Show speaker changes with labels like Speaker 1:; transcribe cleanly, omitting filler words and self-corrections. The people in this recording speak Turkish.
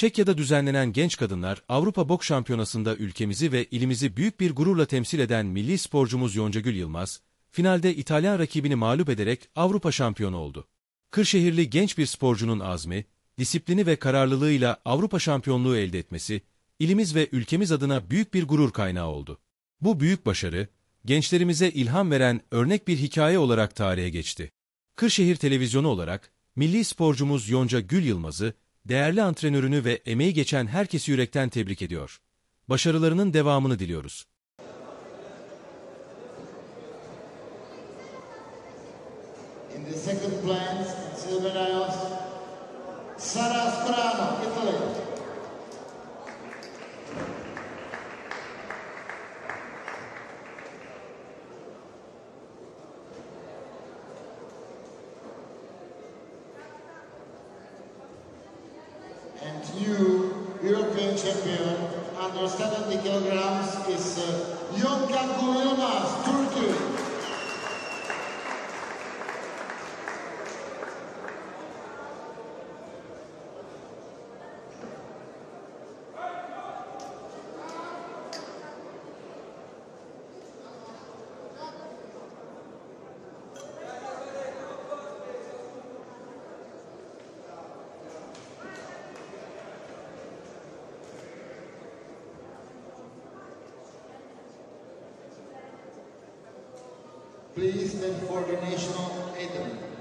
Speaker 1: Çekya'da düzenlenen Genç Kadınlar Avrupa Boks Şampiyonası'nda ülkemizi ve ilimizi büyük bir gururla temsil eden milli sporcumuz Yoncagül Yılmaz, finalde İtalyan rakibini mağlup ederek Avrupa şampiyonu oldu. Kırşehirli genç bir sporcunun azmi, disiplini ve kararlılığıyla Avrupa şampiyonluğu elde etmesi, ilimiz ve ülkemiz adına büyük bir gurur kaynağı oldu. Bu büyük başarı, gençlerimize ilham veren örnek bir hikaye olarak tarihe geçti. Kırşehir Televizyonu olarak, milli sporcumuz Yoncagül Yılmaz'ı, değerli antrenörünü ve emeği geçen herkesi yürekten tebrik ediyor. Başarılarının devamını diliyoruz.
Speaker 2: In the second place, silver medals, Sara Sperano, Italy. And new European champion under 70 kilograms is Yoncagül Yılmaz, Turkey. Please stand for the national anthem.